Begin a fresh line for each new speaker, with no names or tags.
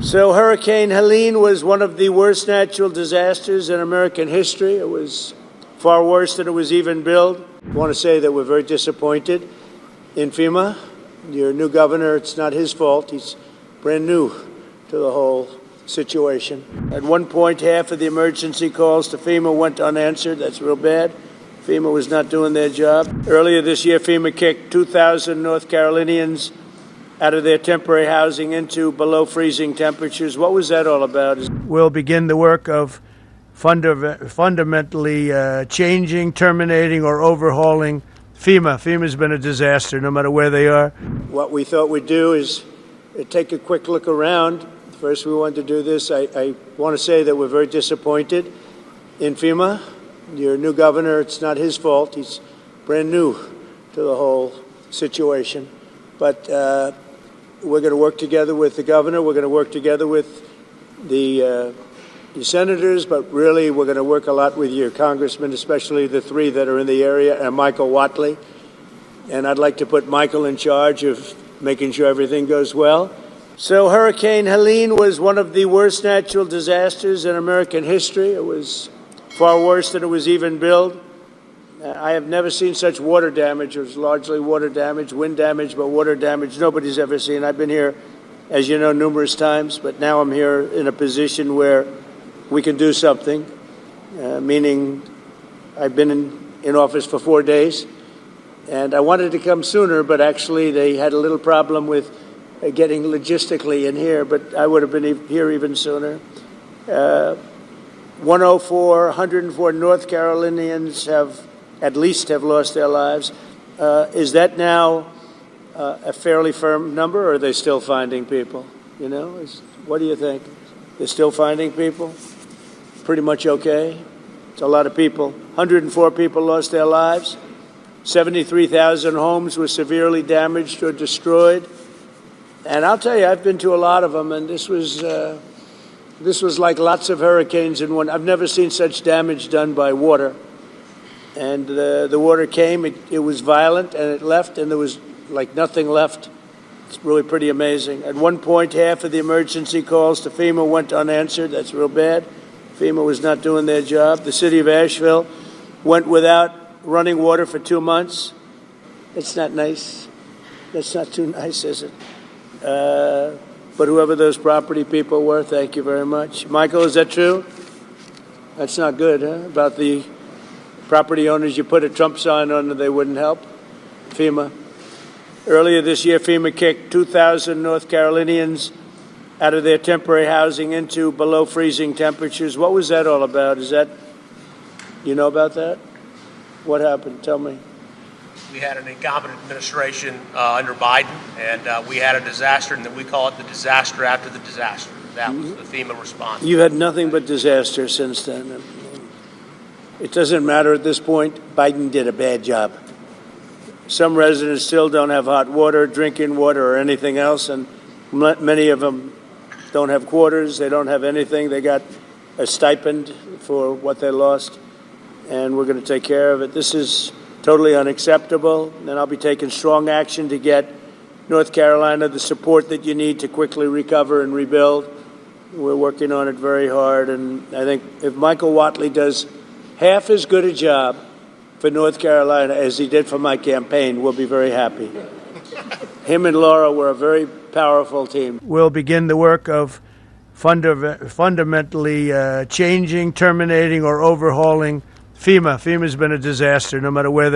So Hurricane Helene was one of the worst natural disasters in American history. It was far worse than it was even billed. I want to say that we're very disappointed in FEMA. Your new governor, it's not his fault. He's brand new to the whole situation. At one point, half of the emergency calls to FEMA went unanswered. That's real bad. FEMA was not doing their job. Earlier this year, FEMA kicked 2,000 North Carolinians out of their temporary housing into below freezing temperatures. What was that all about? We'll begin the work of fundamentally changing, terminating, or overhauling FEMA. FEMA's been a disaster, no matter where they are. What we thought we'd do is take a quick look around. First, we wanted to do this. I want to say that we're very disappointed in FEMA. Your new governor, it's not his fault. He's brand new to the whole situation. But we're going to work together with the governor. We're going to work together with the senators, but really we're going to work a lot with your congressmen, especially the three that are in the area, and Michael Whatley. And I'd like to put Michael in charge of making sure everything goes well. So Hurricane Helene was one of the worst natural disasters in American history. It was far worse than it was even billed. I have never seen such water damage. It was largely water damage, wind damage, but water damage nobody's ever seen. I've been here, as you know, numerous times, but now I'm here in a position where we can do something, meaning I've been in office for 4 days, and I wanted to come sooner, but actually they had a little problem with getting logistically in here, but I would have been here even sooner. 104 North Carolinians have lost their lives. Is that now a fairly firm number, or are they still finding people? You know, what do you think? They're still finding people? Pretty much okay? It's a lot of people. 104 people lost their lives. 73,000 homes were severely damaged or destroyed. And I'll tell you, I've been to a lot of them, and this was like lots of hurricanes in one. I've never seen such damage done by water. And the water came, it was violent, and it left, and there was like nothing left. It's really pretty amazing. At one point, half of the emergency calls to FEMA went unanswered. That's real bad. FEMA was not doing their job. The city of Asheville went without running water for 2 months. It's not nice. That's not too nice, is it? But whoever those property people were, thank you very much. Michael, is that true? That's not good, huh? About the property owners you put a Trump sign on and they wouldn't help? FEMA. Earlier this year, FEMA kicked 2,000 North Carolinians out of their temporary housing into below freezing temperatures. What was that all about? You know about that? What happened? Tell me.
We had an incompetent administration under Biden, and we had a disaster, and we call it the disaster after the disaster. That was the FEMA response.
You had nothing but disaster since then. It doesn't matter at this point. Biden did a bad job. Some residents still don't have hot water, drinking water, or anything else, and many of them don't have quarters. They don't have anything. They got a stipend for what they lost, and we're going to take care of it. This is totally unacceptable, and I'll be taking strong action to get North Carolina the support that you need to quickly recover and rebuild. We're working on it very hard, and I think if Michael Whatley does half as good a job for North Carolina as he did for my campaign, we'll be very happy. Him and Laura were a very powerful team. We'll begin the work of fundamentally changing, terminating, or overhauling FEMA. FEMA's been a disaster, no matter where they